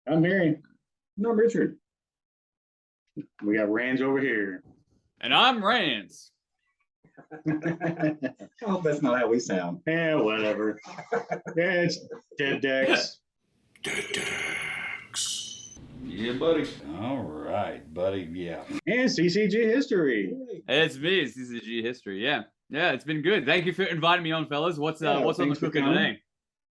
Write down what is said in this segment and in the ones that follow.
I'm Mary. No, Richard. We got Rands over here. And I'm Rands. I hope that's not how we sound. Yeah, whatever. Yeah, it's Dead Decks. Dead Decks. Yeah, buddy. All right, buddy. Yeah. And CCG History. It's me, it's CCG History. Yeah, it's been good. Thank you for inviting me on, fellas. What's on the thanks for cooking coming. today?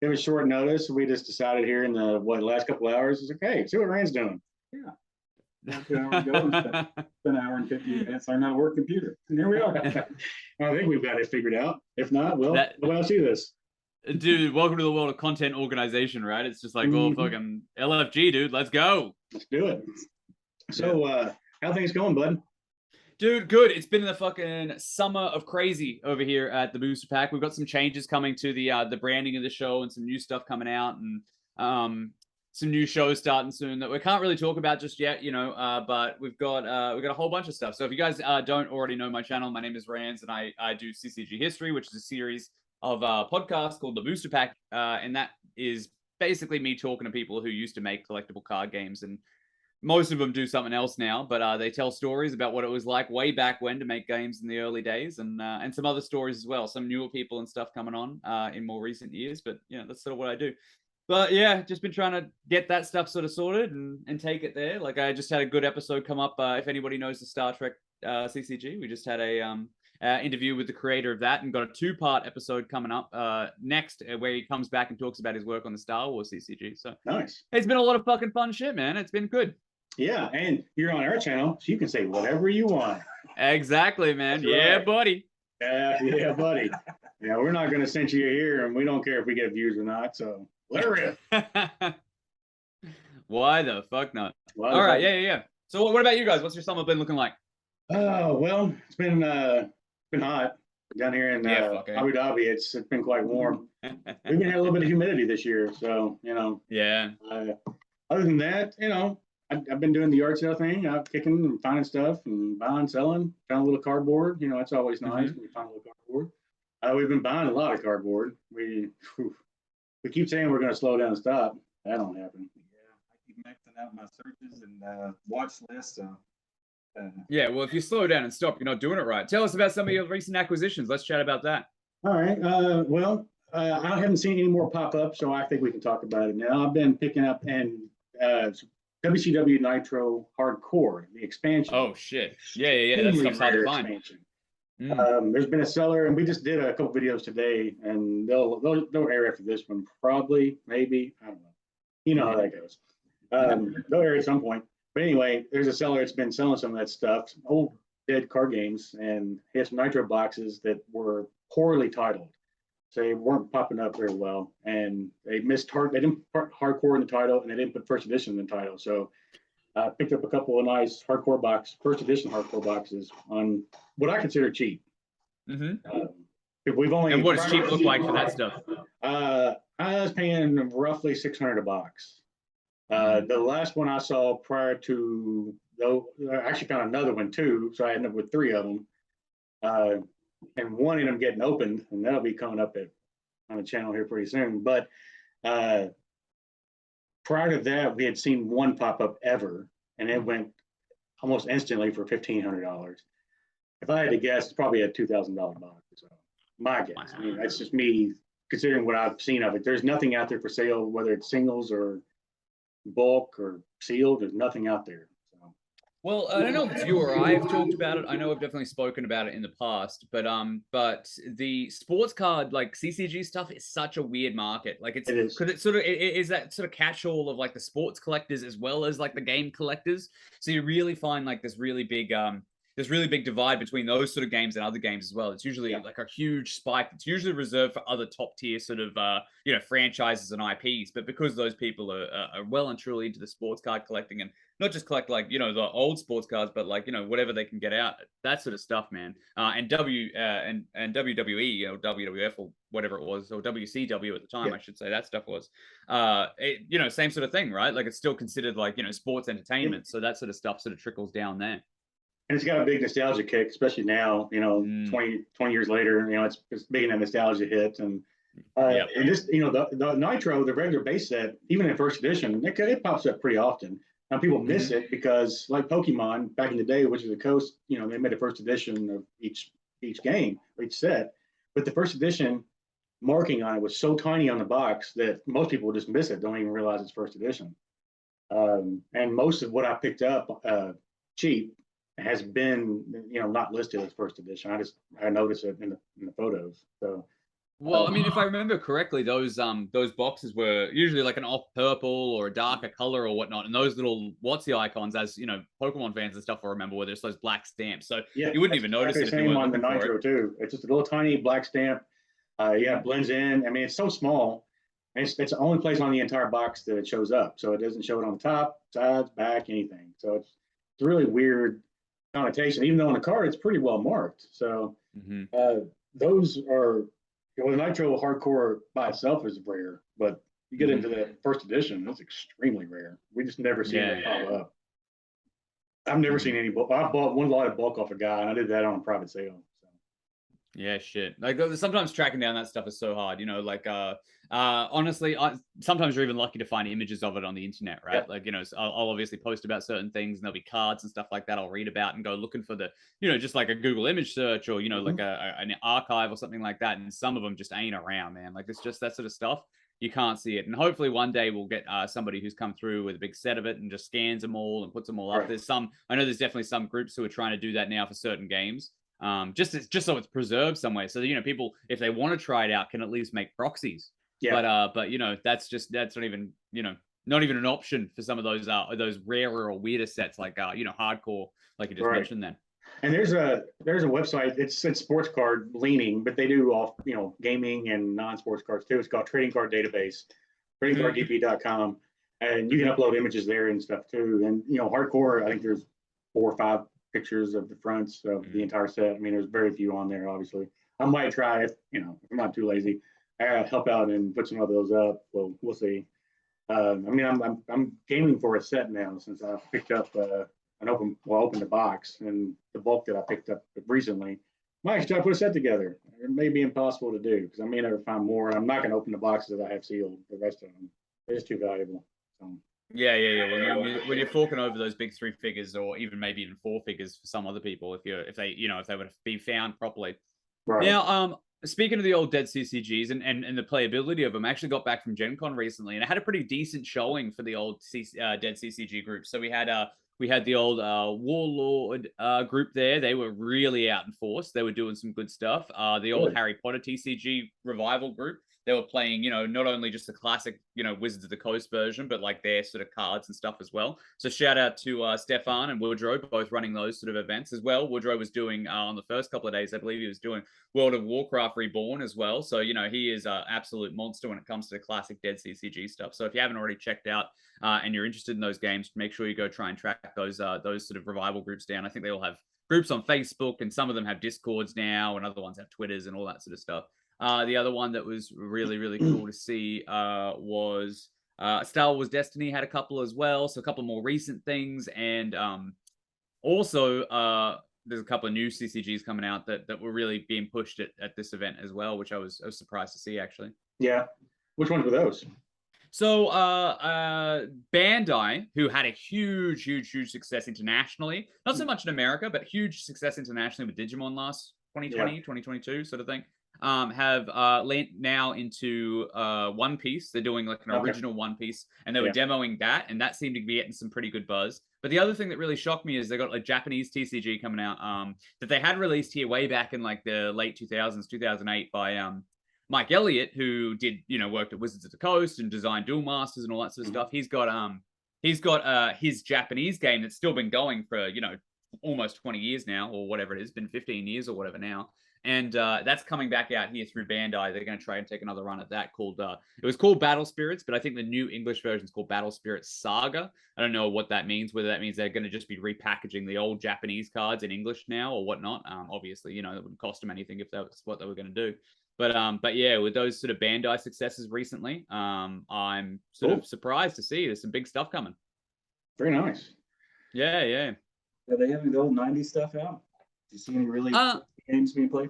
It was short notice. We just decided here in the last couple hours, it's okay, see what Rand's doing. Yeah. 2 hours ago, spent an hour and 50 minutes on our work computer. And here we are. I think we've got it figured out. If not, we'll see this. Dude, welcome to the world of content organization, right? It's just like, well, fucking LFG, dude, let's go. Let's do it. So, how things going, bud? Dude, good. It's been the fucking summer of crazy over here at the Booster Pack. We've got some changes coming to the branding of the show and some new stuff coming out, and some new shows starting soon that we can't really talk about just yet, but we've got a whole bunch of stuff. So if you guys don't already know my channel, my name is Rands, and I do CCG History, which is a series of podcasts called the Booster Pack, and that is basically me talking to people who used to make collectible card games, and most of them do something else now, but they tell stories about what it was like way back when to make games in the early days, and some other stories as well, some newer people and stuff coming on in more recent years, but that's sort of what I do. But yeah, just been trying to get that stuff sort of sorted and take it there. Like, I just had a good episode come up. If anybody knows the Star Trek CCG, we just had a interview with the creator of that, and got a 2-part episode coming up next, where he comes back and talks about his work on the Star Wars CCG. So nice. It's been a lot of fucking fun shit, man. It's been good. Yeah, and you're on our channel, so you can say whatever you want. Exactly, man. That's yeah, right. buddy. Yeah, buddy. Yeah, we're not going to censor you here, and we don't care if we get views or not. So let her rip. Why the fuck not? All right, yeah. So what about you guys? What's your summer been looking like? Oh, well, it's been hot down here in Abu Dhabi. It's been quite warm. We've been having a little bit of humidity this year, so Yeah. Other than that, I've been doing the yard sale thing, out kicking and finding stuff and buying, selling. Found a little cardboard. It's always nice when you find a little cardboard. We've been buying a lot of cardboard. We keep saying we're going to slow down and stop. That don't happen. Yeah, I keep maxing out my searches and watch lists. Yeah, well, if you slow down and stop, you're not doing it right. Tell us about some of your recent acquisitions. Let's chat about that. All right. I haven't seen any more pop up, so I think we can talk about it now. I've been picking up WCW Nitro Hardcore, the expansion. Oh shit! Yeah. That stuff's hard to find. There's been a seller, and we just did a couple videos today, and they'll air after this one, probably, maybe, I don't know. You know how that goes. They'll air at some point. But anyway, there's a seller that's been selling some of that stuff, some old dead card games, and he has some Nitro boxes that were poorly titled. So they weren't popping up very well, and they didn't put hardcore in the title, and they didn't put first edition in the title. So I picked up a couple of nice first edition hardcore boxes on what I consider cheap. And We've only. what does cheap look like for that stuff? I was paying roughly $600 a box. The last one I saw prior to, though, I actually found another one too, so I ended up with 3 of them. And one of them getting opened, and that'll be coming up on the channel here pretty soon. But prior to that, we had seen one pop up ever, and it went almost instantly for $1,500. If I had to guess, it's probably a $2,000 box. So my guess. Wow. I mean, that's just me considering what I've seen of it. There's nothing out there for sale, whether it's singles or bulk or sealed. There's nothing out there. Well, I don't know if you or I have talked about it. I know I've definitely spoken about it in the past, but the sports card, like CCG stuff, is such a weird market. Like it is because it is that sort of catch-all of like the sports collectors as well as like the game collectors. So you really find like this really big divide between those sort of games and other games as well. It's usually like a huge spike. It's usually reserved for other top tier sort of franchises and IPs. But because those people are well and truly into the sports card collecting, and not just collect like the old sports cards, but like whatever they can get out, that sort of stuff, man. And WWE or WWF or whatever it was, or WCW at the time, I should say, that stuff was same sort of thing, right? Like it's still considered like sports entertainment, so that sort of stuff sort of trickles down there. And it's got a big nostalgia kick, especially now, 20 years later, it's big enough nostalgia hit. And Yep. And this, the Nitro, the regular base set, even in first edition, it pops up pretty often. Now people miss it because, like Pokemon back in the day, which is the coast, they made a first edition of each game or each set, but the first edition marking on it was so tiny on the box that most people just miss it, don't even realize it's first edition. And most of what I picked up cheap has been, not listed as first edition. I noticed it in the photos. So. Well, I mean, if I remember correctly, those boxes were usually like an off purple or a darker color or whatnot, and those little WotC icons, as Pokemon fans and stuff will remember, were just those black stamps. So you wouldn't even notice it if you weren't on the looking for Nitro it. too. It's just a little tiny black stamp. It blends in. I mean, it's so small. And it's the only place on the entire box that it shows up. So it doesn't show it on the top, sides, back, anything. So it's a really weird connotation. Even though on the card it's pretty well marked. So those are. The Nitro Hardcore by itself is rare, but you get into the first edition, it's extremely rare. We just never seen it pop up. I've never seen any bulk. I bought one lot of bulk off a guy, and I did that on a private sale. So. Yeah, shit. Like sometimes tracking down that stuff is so hard. Honestly, sometimes you're even lucky to find images of it on the internet, right? Yeah. Like, I'll obviously post about certain things, and there'll be cards and stuff like that I'll read about and go looking for the, just like a Google image search or, like an archive or something like that. And some of them just ain't around, man. Like, it's just that sort of stuff. You can't see it. And hopefully one day we'll get somebody who's come through with a big set of it and just scans them all and puts them all up. I know there's definitely some groups who are trying to do that now for certain games. Just so it's preserved somewhere, so that people, if they want to try it out, can at least make proxies. Yeah. But that's not even an option for some of those rarer or weirder sets like hardcore, like you just mentioned then. And there's a website. It's sports card leaning, but they do all gaming and non-sports cards too. It's called Trading Card Database, tradingcarddb.com, and you can upload images there and stuff too. And hardcore, I think there's 4 or 5 pictures of the fronts of the entire set. I mean, there's very few on there, obviously. I might try if I'm not too lazy. I gotta help out and put some of those up. Well, we'll see. I mean, I'm gaming for a set now since I picked up opened the box, and the bulk that I picked up recently. Might actually try to put a set together. It may be impossible to do because I may never find more. And I'm not gonna open the boxes that I have sealed. The rest of them, they're just too valuable. So. Yeah. When you're forking over those big 3 figures, or maybe even 4 figures for some other people, if they would be found properly. Right. Now, speaking of the old dead CCGs and the playability of them, I actually got back from GenCon recently, and I had a pretty decent showing for the old dead CCG group. So we had the old Warlord group there. They were really out in force. They were doing some good stuff. The old Harry Potter TCG revival group. They were playing, not only just the classic, Wizards of the Coast version, but like their sort of cards and stuff as well. So shout out to Stefan and Woodrow, both running those sort of events as well. Woodrow was doing, on the first couple of days, I believe he was doing World of Warcraft Reborn as well. So, he is an absolute monster when it comes to the classic dead CCG stuff. So if you haven't already checked out and you're interested in those games, make sure you go try and track those sort of revival groups down. I think they all have groups on Facebook, and some of them have Discords now, and other ones have Twitters and all that sort of stuff. The other one that was really, really cool to see was Star Wars Destiny had a couple as well. So a couple more recent things. And also there's a couple of new CCGs coming out that were really being pushed at this event as well, which I was surprised to see, actually. Yeah. Which ones were those? So Bandai, who had a huge success internationally, not so much in America, but huge success internationally with Digimon last 2020, 2022 sort of thing. Have now into One Piece. They're doing like an original One Piece, and they were demoing that, and that seemed to be getting some pretty good buzz. But the other thing that really shocked me is they got a Japanese TCG coming out that they had released here way back in like the late 2000s, 2008 by Mike Elliott, who did worked at Wizards of the Coast and designed Duel Masters and all that sort of stuff. He's got his Japanese game that's still been going for almost 20 years now, or whatever it is, been 15 years or whatever now. And that's coming back out here through Bandai. They're going to try and take another run at that. It was called Battle Spirits, but I think the new English version is called Battle Spirits Saga. I don't know what that means, whether that means they're going to just be repackaging the old Japanese cards in English now or whatnot. Obviously, it wouldn't cost them anything if that's what they were going to do. But yeah, with those sort of Bandai successes recently, I'm sort of surprised to see there's some big stuff coming. Very nice. Yeah. Are they having the old 90s stuff out? Do you see any really games being played?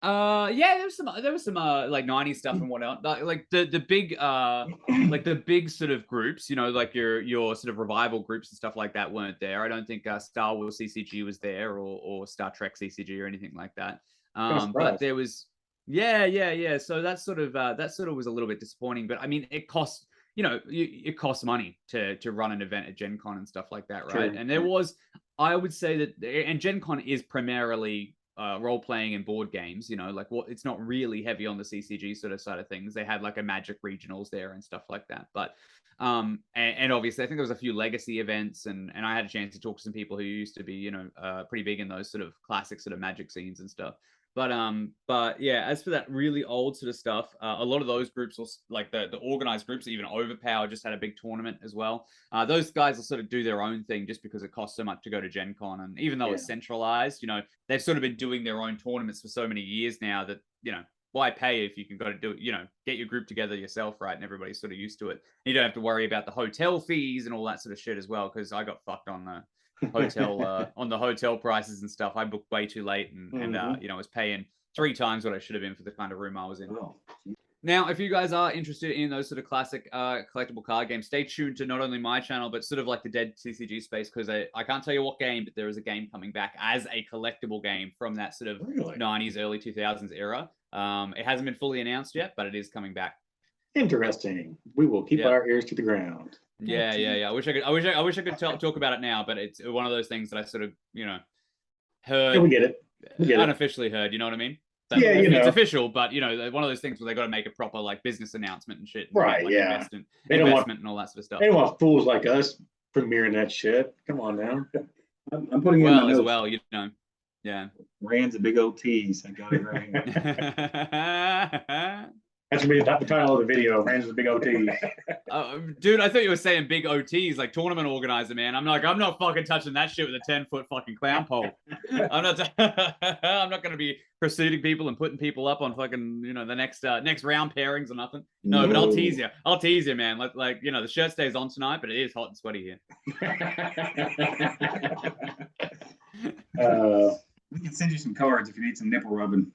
Yeah, there was some like 90s stuff and whatnot. Like the big like the big sort of groups, you know, like your sort of revival groups and stuff like that weren't there. I don't think Star Wars CCG was there or Star Trek CCG or anything like that. But there was yeah. So that sort of was a little bit disappointing. But I mean, it costs, you know, it costs money to run an event at Gen Con and stuff like that, right? True. And there was, I would say that, and Gen Con is primarily role playing and board games, you know, like what, it's not really heavy on the CCG sort of side of things. They had like a Magic regionals there and stuff like that. But and obviously I think there was a few legacy events, and I had a chance to talk to some people who used to be, you know, pretty big in those sort of classic sort of Magic scenes and stuff. But yeah, as for that really old sort of stuff, a lot of those groups, will, like the organized groups, even Overpower just had a big tournament as well. Those guys will sort of do their own thing just because it costs so much to go to Gen Con. And even though it's centralized, you know, they've sort of been doing their own tournaments for so many years now that, you know, why pay if you can go to do it, you know, get your group together yourself, right? And everybody's sort of used to it. You don't have to worry about the hotel fees and all that sort of shit as well, because I got fucked on the hotel prices and stuff. I booked way too late and you know, was paying 3 times what I should have been for the kind of room I was in. Oh. Now, if you guys are interested in those sort of classic collectible card games, stay tuned to not only my channel, but sort of like the dead CCG space, because I can't tell you what game, but there is a game coming back as a collectible game from that sort of 90s, early 2000s era. It hasn't been fully announced yet, but it is coming back. Interesting. We will keep our ears to the ground. Yeah. I wish I could talk about it now, but it's one of those things that I sort of, you know, heard. Yeah, we get it. Unofficially heard. You know what I mean? Yeah, you know, it's official, but you know, one of those things where they got to make a proper like business announcement and shit. And right? like, Yeah. Investment and all that sort of stuff. They don't want fools like us premiering that shit. Come on now. I'm putting in well my as notes. well, you know. Yeah. Rands and big old T's. I got it right here. That's gonna be the title of the video. Rands with big OT. Dude, I thought you were saying big OTs, like tournament organizer, man. I'm not fucking touching that shit with a 10-foot fucking clown pole. I'm not gonna be pursuing people and putting people up on fucking, you know, the next round pairings or nothing. No, but I'll tease you, man. Like you know, the shirt stays on tonight, but it is hot and sweaty here. We can send you some cards if you need some nipple rubbing.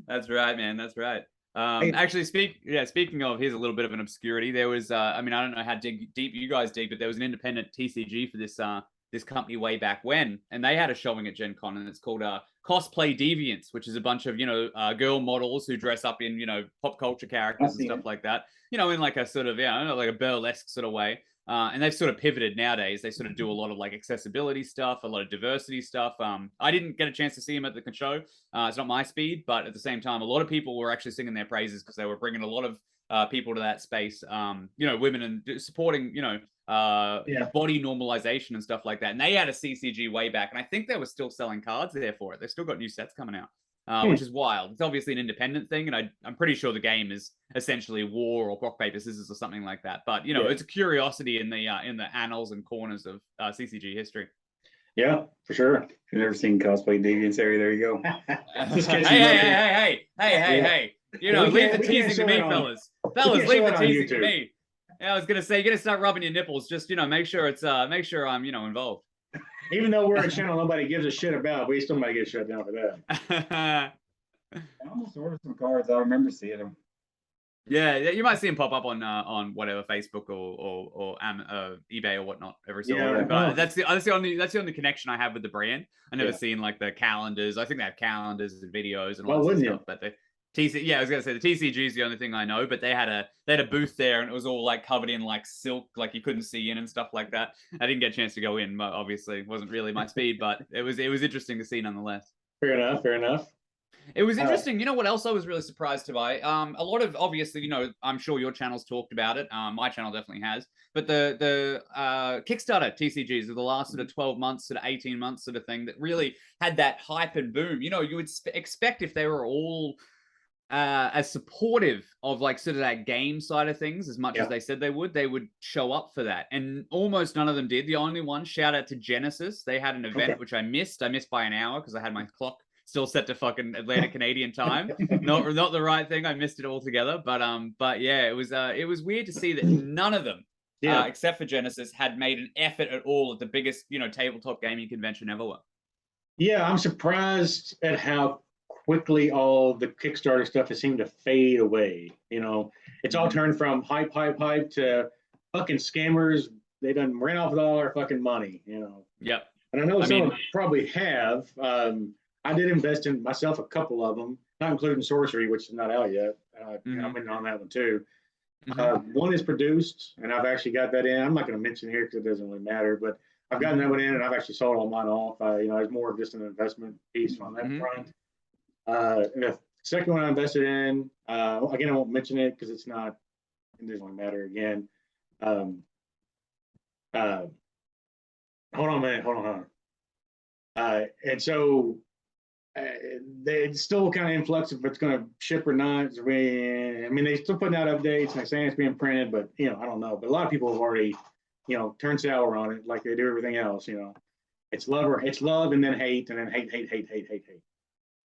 That's right, man. That's right. Actually, speaking of, here's a little bit of an obscurity. There was, I mean, I don't know how deep you guys dig, but there was an independent TCG for this company way back when, and they had a showing at Gen Con, and it's called Cosplay Deviants, which is a bunch of, you know, girl models who dress up in, you know, pop culture characters and stuff like that, you know, in like a sort of, yeah, I don't know, like a burlesque sort of way. And they've sort of pivoted nowadays. They sort of do a lot of like accessibility stuff, a lot of diversity stuff. I didn't get a chance to see them at the show. It's not my speed, but at the same time, a lot of people were actually singing their praises because they were bringing a lot of people to that space. You know, women and supporting, you know, body normalization and stuff like that. And they had a CCG way back, and I think they were still selling cards there for it. They've still got new sets coming out. Which is wild. It's obviously an independent thing, and I'm pretty sure the game is essentially war or rock paper scissors or something like that. But you know, it's a curiosity in the annals and corners of CCG history. Yeah, for sure. If you've never seen Cosplay Deviants area, there you go. Hey! You know, leave the teasing to me, fellas. Fellas, leave the teasing to me. Yeah, I was gonna say, you're gonna start rubbing your nipples. Just, you know, make sure I'm, you know, involved. Even though we're a channel nobody gives a shit about, we still might get shut down for that. I almost ordered some cards. I remember seeing them. Yeah, you might see them pop up on whatever, Facebook or eBay or whatnot every so often. But that's the only connection I have with the brand. I never seen like the calendars. I think they have calendars and videos and all that stuff. But the I was gonna say the TCG is the only thing I know. But they had a booth there, and it was all like covered in like silk, like you couldn't see in and stuff like that. I didn't get a chance to go in, but obviously it wasn't really my speed. But it was interesting to see nonetheless. Fair enough. It was interesting. You know what else I was really surprised to buy? A lot of, obviously, you know, I'm sure your channel's talked about it. My channel definitely has. But the Kickstarter TCGs of the last sort of 12 months, sort of 18 months sort of thing that really had that hype and boom. You know, you would expect if they were all as supportive of like sort of that game side of things as much as they said they would show up for that. And almost none of them did. The only one, shout out to Genesis. They had an event which I missed. I missed by an hour because I had my clock still set to fucking Atlantic Canadian time. Not the right thing. I missed it altogether. But yeah, it was weird to see that none of them, except for Genesis, had made an effort at all at the biggest, you know, tabletop gaming convention ever. Yeah, I'm surprised at how quickly all the Kickstarter stuff has seemed to fade away. It's all Mhm. turned from hype, hype, hype to fucking scammers. They done ran off with all our fucking money. Yep. And I know I some of mean, them probably have. I did invest in myself a couple of them, not including Sorcery, which is not out yet. I'm mhm, in on that one too. mhm, One is produced, and I've actually got that in. I'm not going to mention here because it doesn't really matter, but I've gotten that mhm, one in, and I've actually sold all mine off. It's more of just an investment piece on that mhm. front. And the second one I invested in, again, I won't mention it because it's not. It doesn't really matter again. Um, uh, Hold on a minute. Hold on. And so uh, it's still kind of in flux if it's going to ship or not. I mean, they still putting out updates and they're saying it's being printed, but I don't know. But a lot of people have already, turned sour on it, like they do everything else. It's love and then hate and then hate, hate, hate, hate, hate, hate.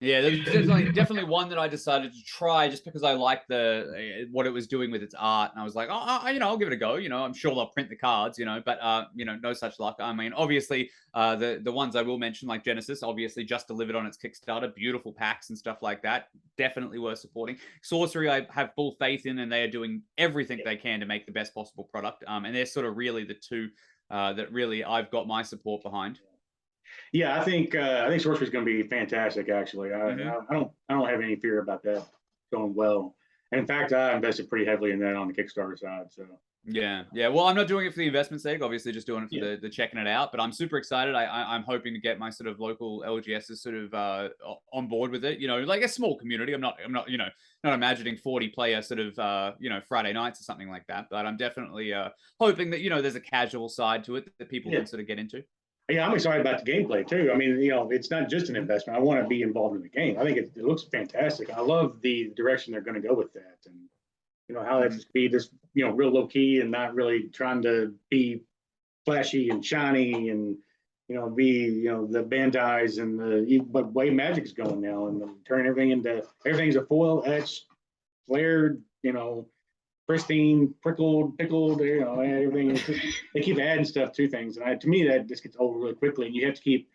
Yeah, there was definitely one that I decided to try just because I liked the what it was doing with its art, and I was like, oh, I'll give it a go. I'm sure they'll print the cards, but no such luck. I mean, obviously, the ones I will mention, like Genesis, obviously just delivered on its Kickstarter, beautiful packs and stuff like that, definitely worth supporting. Sorcery, I have full faith in, and they are doing everything they can to make the best possible product. And they're sort of really the two that really I've got my support behind. Yeah, I think Sorcery is going to be fantastic. Actually, Hmm. I don't have any fear about that going well. And in fact, I invested pretty heavily in that on the Kickstarter side. So Yeah, yeah. Well, I'm not doing it for the investment sake. Obviously, just doing it for yeah, the checking it out. But I'm super excited. I'm hoping to get my sort of local LGSs sort of on board with it. Like a small community. I'm not not imagining 40 player sort of Friday nights or something like that. But I'm definitely hoping that there's a casual side to it that people yeah. can sort of get into. Yeah, I'm excited about the gameplay too. I mean, it's not just an Hmm. investment. I want to be involved in the game. I think it looks fantastic. I love the direction they're going to go with that, and how that's Hmm. just be just real low key and not really trying to be flashy and shiny and be the Bandai's and but way Magic's going now and turning everything's a foil etched, flared, pristine, prickled, pickled, everything. It's just they keep adding stuff to things, and to me that just gets old really quickly, and you have to keep,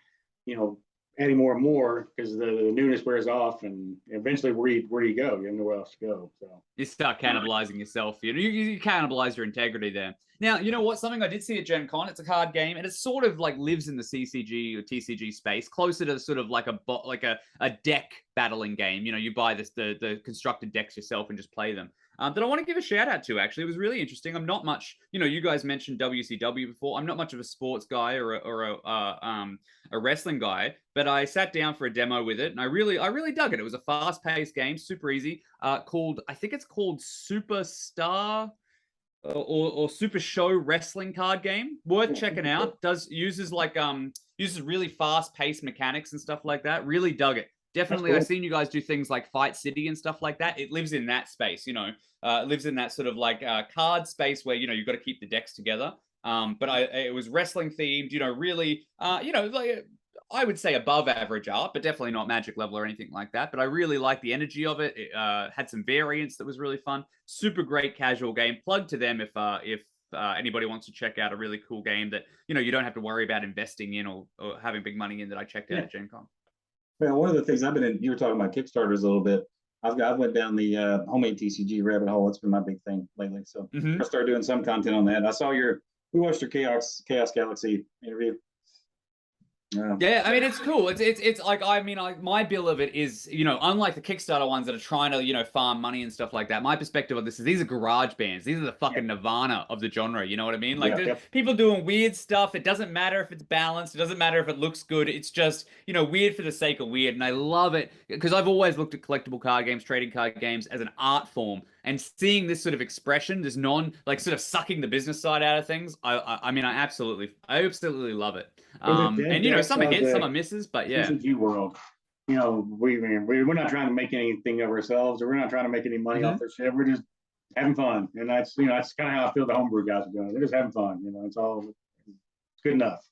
you know, adding more and more because the newness wears off, and eventually where do you go? You have nowhere else to go. So You start cannibalizing yourself. You cannibalize your integrity there. Now, you know what? Something I did see at Gen Con, it's a card game, and it sort of like lives in the CCG or TCG space, closer to sort of like a deck battling game. You buy the constructed decks yourself and just play them. That I want to give a shout out to. Actually, it was really interesting. I'm not much. You guys mentioned WCW before. I'm not much of a sports guy or a wrestling guy, but I sat down for a demo with it, and I really dug it. It was a fast-paced game, super easy. Called I think it's called Superstar or Super Show Wrestling card game. Worth checking out. Does uses really fast-paced mechanics and stuff like that. Really dug it. that's Definitely, I've cool. seen you guys do things like Fight City and stuff like that. It lives in that space, it lives in that sort of like card space where you've got to keep the decks together. But it was wrestling themed, really, like I would say above average art, but definitely not magic level or anything like that. But I really liked the energy of it. It had some variants that was really fun. Super great casual game. Plug to them if anybody wants to check out a really cool game that you don't have to worry about investing in or having big money in. That I checked out Yeah. at Gen Con. Well, one of the things I've been in, you were talking about Kickstarters a little bit. I went down the homemade TCG rabbit hole. It's been my big thing lately. So I started doing some content on that. I saw we watched your Chaos Galaxy interview. Yeah, I mean it's cool. It's like like my bill of it is unlike the Kickstarter ones that are trying to farm money and stuff like that. My perspective of this is these are garage bands. These are the Yeah. fucking Nirvana of the genre. You know what I mean? Like Yeah. there's Yep. people doing weird stuff. It doesn't matter if it's balanced. It doesn't matter if it looks good. It's just weird for the sake of weird, and I love it because I've always looked at collectible card games, trading card games as an art form, and seeing this sort of expression, this like sort of sucking the business side out of things. I mean I absolutely love it. We're the And dead some are of hits, some the are misses, but yeah. TCG world. We're not trying to make anything of ourselves, or we're not trying to make any money off Hmm. this shit. We're just having fun, and that's kind of how I feel the homebrew guys are doing. They're just having fun. It's all it's good enough.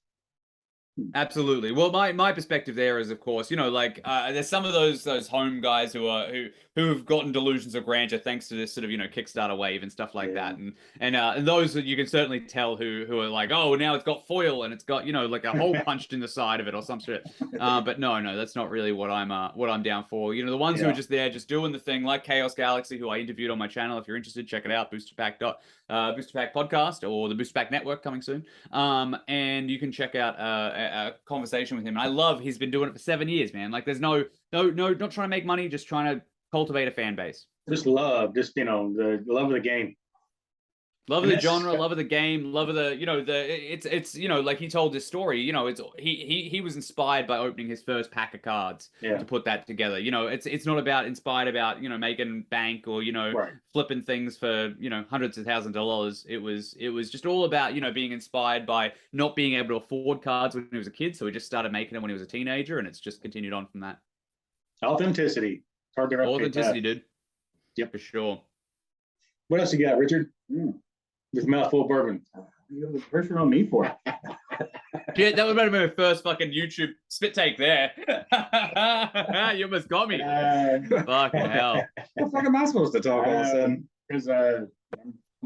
Absolutely. Well, my perspective there is, of course, like there's some of those home guys who've gotten delusions of grandeur thanks to this sort of Kickstarter wave and stuff like that, and those that you can certainly tell who are like, oh, now it's got foil and it's got like a hole punched in the side of it or some shit. But no, that's not really what I'm down for. The ones who are just there, just doing the thing, like Chaos Galaxy, who I interviewed on my channel. If you're interested, check it out. Booster Pack podcast or the Booster Pack Network coming soon. And you can check out a conversation with him. And I love he's been doing it for 7 years, man. Like there's no, not trying to make money, just trying to cultivate a fan base. Just love, the love of the game. Love of the genre, love of the game, love of the, it's like he told this story, it's he was inspired by opening his first pack of cards to put that together. It's not about inspired about, making bank or, flipping things for, hundreds of thousands of dollars. It was just all about, being inspired by not being able to afford cards when he was a kid. So he just started making them when he was a teenager, and it's just continued on from that. Authenticity. It's hard to replicate Authenticity, that. dude. Yep. For sure. What else you got, Richard? With mouthful of bourbon. You got the pressure on me for it. Yeah, that would have been my first fucking YouTube spit take there. You almost got me. Fucking hell. What the fuck am I supposed to talk all of a sudden? Because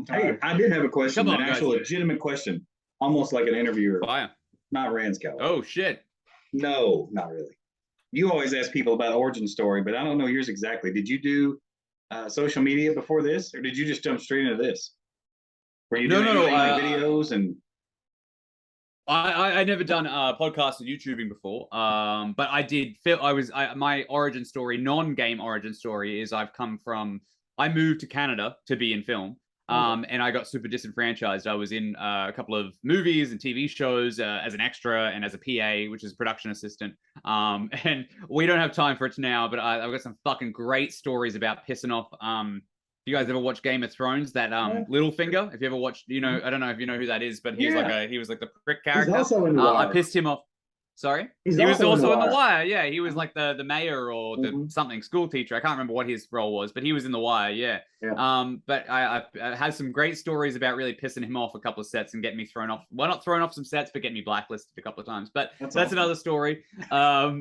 Hey, I did have a question, Come on, an actual guys. legitimate question, almost like an interviewer. Fire. Not Rands Cal. Oh shit. No, not really. You always ask people about origin story, but I don't know yours exactly. Did you do social media before this, or did you just jump straight into this? Were you doing like videos and? I never done podcasts or YouTubing before, but I did feel my origin story, non-game origin story, is I moved to Canada to be in film, and I got super disenfranchised. I was in a couple of movies and TV shows as an extra and as a PA, which is production assistant. And we don't have time for it now, but I've got some fucking great stories about pissing off. You guys ever watch Game of Thrones? That Littlefinger? If you ever watched, I don't know if you know who that is, but he was like the prick character. He's also in The Wire. I pissed him off. Sorry? He was also in The Wire. Yeah, he was like the mayor or the something school teacher. I can't remember what his role was, but he was in The Wire. Yeah. But I had some great stories about really pissing him off a couple of sets and getting me thrown off. Well, not thrown off some sets, but getting me blacklisted a couple of times. But that's awesome. Another story. Yeah.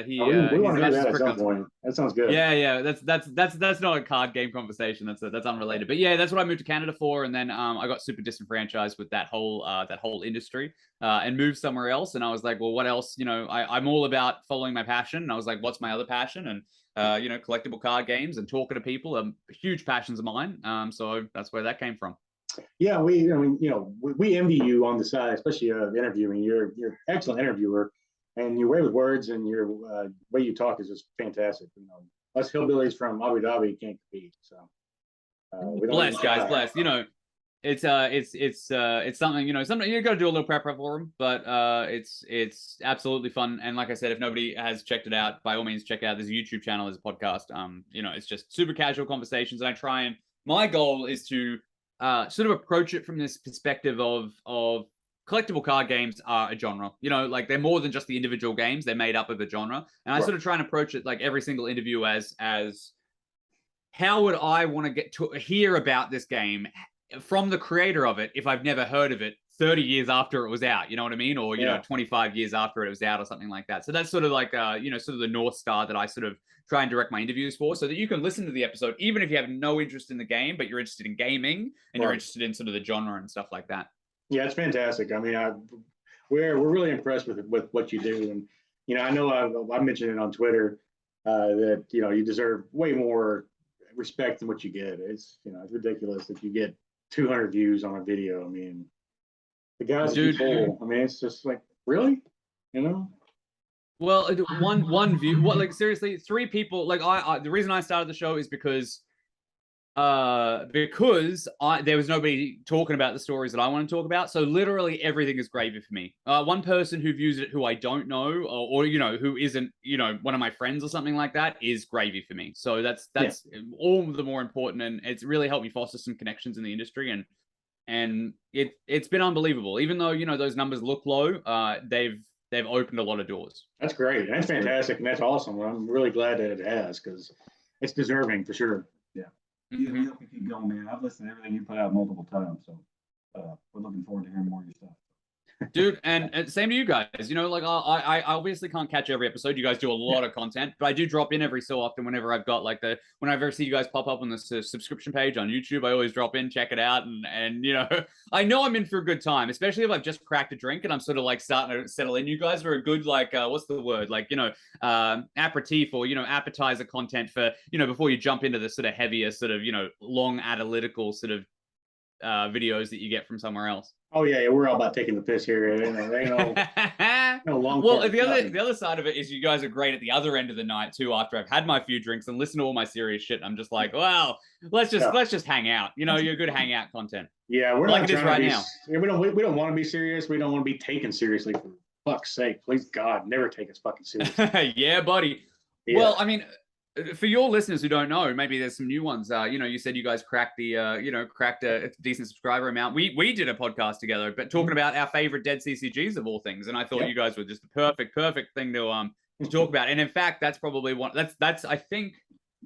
He. We want to hear that at some point. That sounds good. Yeah. That's not a card game conversation. That's unrelated. But yeah, that's what I moved to Canada for, and then I got super disenfranchised with that whole industry. And moved somewhere else, and I was like, well, what else? I'm all about following my passion, and I was like, what's my other passion? And collectible card games and talking to people are huge passions of mine. So that's where that came from. Yeah, we envy you on the side, especially interviewing. You're an excellent interviewer, and your way with words and your way you talk is just fantastic. Us hillbillies from Abu Dhabi can't compete. So bless, guys, bless. It's something, something you got to do a little prep for them, but it's absolutely fun. And like I said, if nobody has checked it out, by all means check it out. There's a YouTube channel, there's a podcast. It's just super casual conversations, and my goal is to sort of approach it from this perspective of collectible card games are a genre. Like they're more than just the individual games, they're made up of a genre. And I sort of try and approach it like every single interview as how would I want to get to hear about this game from the creator of it if I've never heard of it 30 years after it was out, you know what I mean? Or, 25 years after it was out or something like that. So that's sort of like, sort of the North Star that I sort of try and direct my interviews for, so that you can listen to the episode, even if you have no interest in the game, but you're interested in gaming and you're interested in sort of the genre and stuff like that. Yeah, it's fantastic. I mean, we're really impressed with what you do. And, I know I mentioned it on Twitter that, you deserve way more respect than what you get. It's, it's ridiculous that you get 200 views on a video. I mean, the guys full. I mean, it's just like, really, Well, one view. What, like, seriously, 3 people. Like, the reason I started the show is because there was nobody talking about the stories that I want to talk about. So literally everything is gravy for me. One person who views it who I don't know, or who isn't, one of my friends or something like that, is gravy for me. So that's all the more important, and it's really helped me foster some connections in the industry, and it's been unbelievable. Even though those numbers look low, they've opened a lot of doors. That's great. That's fantastic, and that's awesome. I'm really glad that it has, because it's deserving for sure. You hope you keep going, man. I've listened to everything you put out multiple times, so we're looking forward to hearing more of your stuff. Dude, and same to you guys. You know, like I obviously can't catch every episode. You guys do a lot of content, but I do drop in every so often whenever I've got like whenever I see you guys pop up on the subscription page on YouTube. I always drop in, check it out, and you know, I know I'm in for a good time, especially if I've just cracked a drink and I'm sort of like starting to settle in. You guys are a good like what's the word, like, you know, aperitif, or, you know, appetizer content for, you know, before you jump into the sort of heavier sort of, you know, long analytical sort of videos that you get from somewhere else. Oh yeah, we're all about taking the piss here. No long. Well, the other side of it is you guys are great at the other end of the night too. After I've had my few drinks and listened to all my serious shit, I'm just like, well, let's just hang out. You know, you're good hangout content. Yeah, we're like not it is right now. We don't want to be serious. We don't want to be taken seriously. For fuck's sake, please God, never take us fucking seriously. Yeah, buddy. Yeah. Well, I mean, for your listeners who don't know, maybe there's some new ones. You know, you said you guys cracked a decent subscriber amount. We did a podcast together, but talking about our favorite dead CCGs of all things, and I thought you guys were just the perfect thing to talk about. And in fact, that's probably one. That's I think,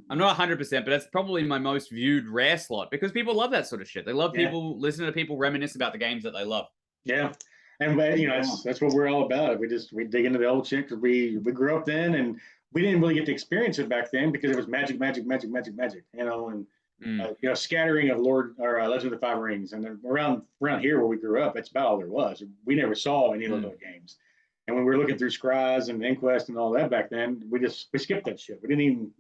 I'm not 100%, but that's probably my most viewed rare slot, because people love that sort of shit. They love people listening to people reminisce about the games that they love. Yeah. And you know, that's what we're all about. We dig into the old shit because we grew up then, and we didn't really get to experience it back then because it was magic, you know, and you know, scattering of Legend of the Five Rings, and then around here where we grew up, that's about all there was. We never saw any of those other games. And when we were looking through Scries and Inquest and all that back then, we skipped that shit. We didn't even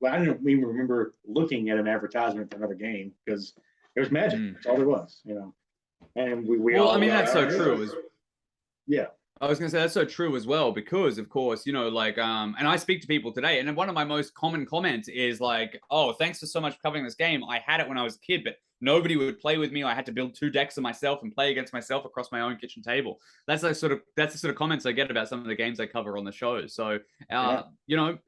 I didn't even remember looking at an advertisement for another game because it was magic. That's all there was, you know. And we all. I mean, that's so true. Yeah. I was going to say that's so true as well, because of course, you know, like, and I speak to people today, and one of my most common comments is like, oh, thanks for so much for covering this game. I had it when I was a kid, but nobody would play with me. I had to build 2 decks of myself and play against myself across my own kitchen table. That's the sort of comments I get about some of the games I cover on the show. So, you know,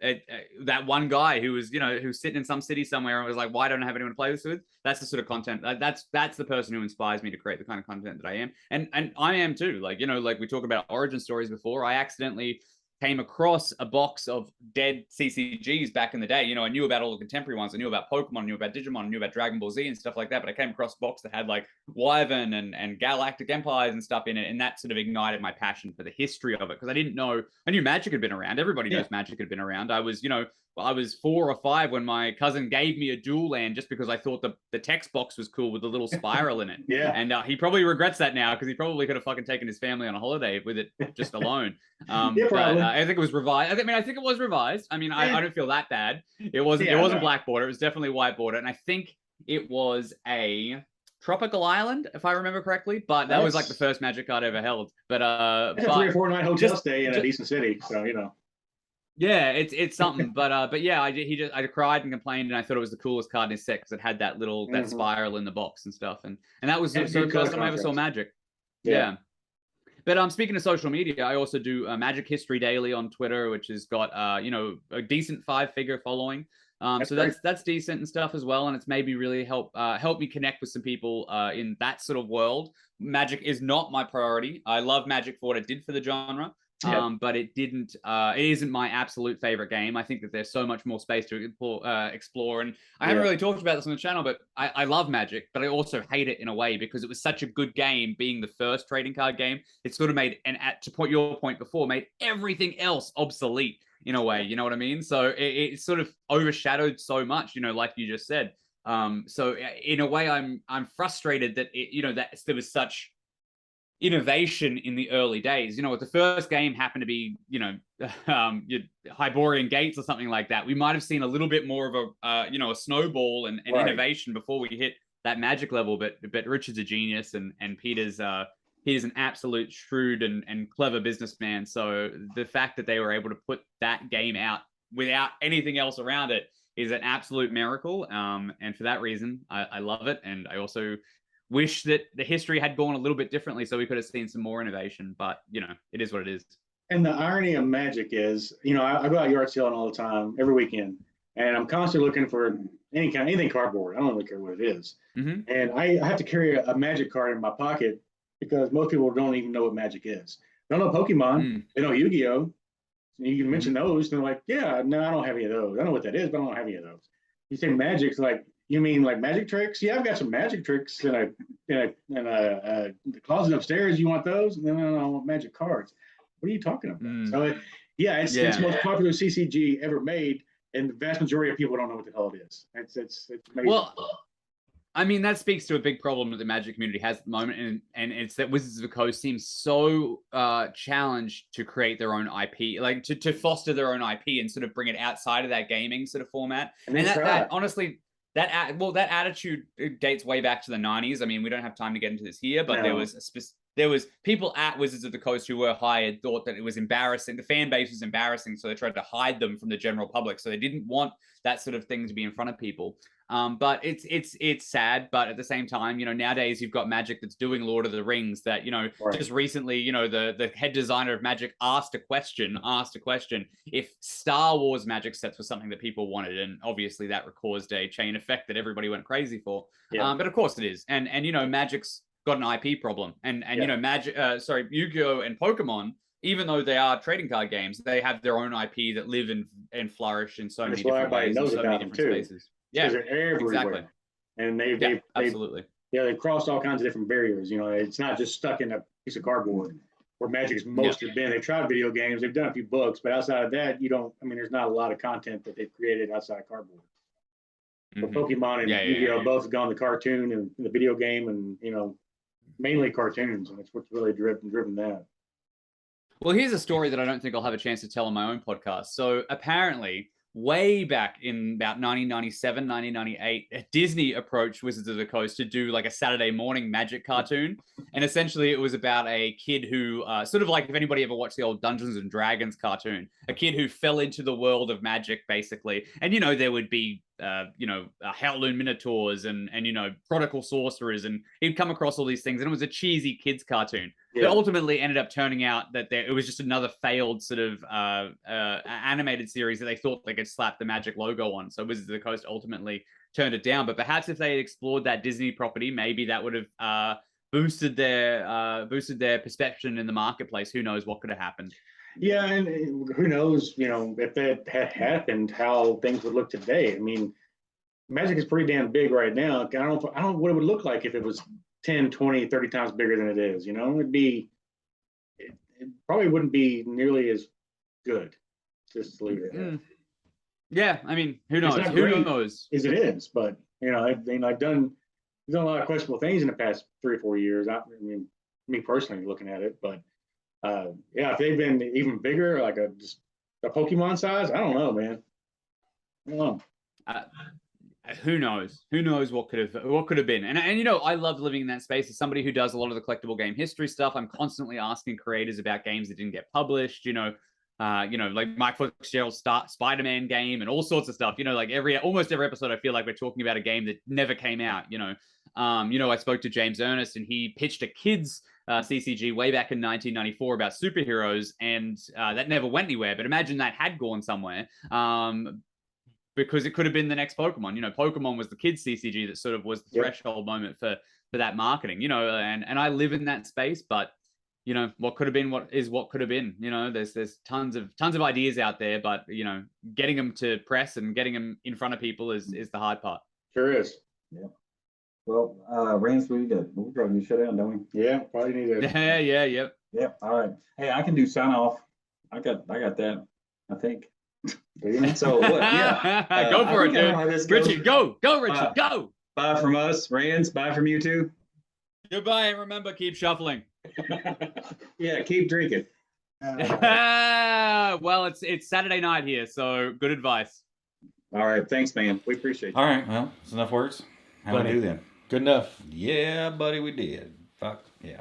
that one guy who was, you know, who's sitting in some city somewhere and was like, why don't I have anyone to play this with? That's the sort of content. That's the person who inspires me to create the kind of content that I am. And I am too. Like, you know, like we talked about origin stories before. I accidentally came across a box of dead CCGs back in the day. You know, I knew about all the contemporary ones. I knew about Pokemon, I knew about Digimon, I knew about Dragon Ball Z and stuff like that. But I came across a box that had like Wyvern and Galactic Empires and stuff in it. And that sort of ignited my passion for the history of it. Because I knew Magic had been around. Everybody knows Magic had been around. I was, you know, I was 4 or 5 when my cousin gave me a dual land just because I thought the text box was cool with the little spiral in it. And he probably regrets that now, because he probably could have fucking taken his family on a holiday with it just alone. But I think it was revised. I think it was revised. I mean, I don't feel that bad. It wasn't black border. It was definitely white border. And I think it was a Tropical Island, if I remember correctly. But that was like the first Magic card I ever held. But it's a 3 or 4 night hotel stay in a decent city. So, you know. Yeah, it's something, but yeah, I cried and complained, and I thought it was the coolest card in his set because it had that little that spiral in the box and stuff, and that was the first time I ever saw Magic. Yeah. But speaking of social media, I also do Magic History Daily on Twitter, which has got you know, a decent 5-figure following. That's decent and stuff as well, and it's maybe really help me connect with some people in that sort of world. Magic is not my priority. I love Magic for what it did for the genre. But it isn't my absolute favorite game. I think that there's so much more space to explore. And I haven't really talked about this on the channel, but I love Magic, but I also hate it in a way because it was such a good game being the first trading card game. It sort of made, and your point before, made everything else obsolete in a way, you know what I mean? So it sort of overshadowed so much, you know, like you just said. So in a way, I'm frustrated that that there was such innovation in the early days. You know, if the first game happened to be, you know, Hyborian Gates or something like that, we might have seen a little bit more of a snowball and innovation before we hit that Magic level. But Richard's a genius, and Peter's an absolute shrewd and clever businessman. So the fact that they were able to put that game out without anything else around it is an absolute miracle. And for that reason, I love it. And I also wish that the history had gone a little bit differently so we could have seen some more innovation, but you know, it is what it is. And the irony of Magic is, you know, I go out yard selling all the time, every weekend, and I'm constantly looking for anything cardboard. I don't really care what it is. And I have to carry a Magic card in my pocket because most people don't even know what Magic is. They don't know Pokemon, they know Yu-Gi-Oh! You can mention those, and they're like, yeah, no, I don't have any of those. I know what that is, but I don't have any of those. You say Magic's like, you mean like magic tricks? Yeah, I've got some magic tricks in the closet upstairs. You want those? No, I want magic cards. What are you talking about? So it's the most popular CCG ever made, and the vast majority of people don't know what the hell it is. It's amazing. Well, I mean, that speaks to a big problem that the Magic community has at the moment, and it's that Wizards of the Coast seems so challenged to create their own IP, like to foster their own IP and sort of bring it outside of that gaming sort of format. And that honestly, that attitude dates way back to the 90s. I mean, we don't have time to get into this here, but there was people at Wizards of the Coast who were hired, thought that it was embarrassing. The fan base was embarrassing, so they tried to hide them from the general public. So they didn't want that sort of thing to be in front of people. But it's sad, but at the same time, nowadays you've got Magic that's doing Lord of the Rings that, just recently, the head designer of Magic asked a question if Star Wars Magic sets were something that people wanted, and obviously that caused a chain effect that everybody went crazy for. But of course it is. And Magic's got an IP problem. And Yu-Gi-Oh! And Pokemon, even though they are trading card games, they have their own IP that live and flourish in so many different ways, in so many different spaces. Yeah, they're everywhere. Exactly. And they absolutely. They've crossed all kinds of different barriers. It's not just stuck in a piece of cardboard where Magic's mostly been. They've tried video games, they've done a few books, but outside of that, there's not a lot of content that they've created outside of cardboard. But Pokemon and Yu-Gi-Oh! Both have gone the cartoon and the video game, and mainly cartoons, and it's what's really driven that. Well, here's a story that I don't think I'll have a chance to tell on my own podcast. So apparently, way back in about 1997, 1998, Disney approached Wizards of the Coast to do like a Saturday morning Magic cartoon. And essentially it was about a kid who, sort of like if anybody ever watched the old Dungeons and Dragons cartoon, a kid who fell into the world of Magic, basically. And, there would be, Howloon Minotaurs and prodigal sorcerers, and he'd come across all these things. And it was a cheesy kids cartoon. It ultimately ended up turning out that it was just another failed sort of animated series that they thought they could slap the Magic logo on. So Wizards of the Coast ultimately turned it down. But perhaps if they had explored that Disney property, maybe that would have boosted their perception in the marketplace. Who knows what could have happened? Yeah, and who knows, if that had happened, how things would look today. I mean, Magic is pretty damn big right now. I don't know what it would look like if it was 10, 20, 30 times bigger than it is. It probably wouldn't be nearly as good. Just to leave it there. Yeah, I mean, who knows? Who knows? As it is, but I've done a lot of questionable things in the past 3 or 4 years. I mean, me personally looking at it, but if they've been even bigger, like just a Pokemon size, I don't know, man. I don't know. Who knows? Who knows what could have been? And I love living in that space. As somebody who does a lot of the collectible game history stuff, I'm constantly asking creators about games that didn't get published. Like Mike Fitzgerald's Spider-Man game and all sorts of stuff. Like almost every episode, I feel like we're talking about a game that never came out. I spoke to James Ernest, and he pitched a kids CCG way back in 1994 about superheroes, and that never went anywhere. But imagine that had gone somewhere. Because it could have been the next Pokemon. Pokemon was the kids CCG that sort of was the threshold moment for that marketing. And I live in that space, but what could have been, what could have been. There's tons of ideas out there, but getting them to press and getting them in front of people is the hard part. Sure is. Yeah. Well, Rands, we'll probably shut down, don't we? Yeah, probably need to. Yeah. All right. Hey, I can do sign off. I got that, I think. So what? Yeah, go for it, dude. Richard, go, Richard, go. Bye from us, Rands. Bye from you too. Goodbye, and remember, keep shuffling. Yeah, keep drinking. Well, it's Saturday night here, so good advice. All right, thanks, man. We appreciate it. All right, well, that's enough words. How do we do then? Good enough. Yeah, buddy, we did. Fuck yeah.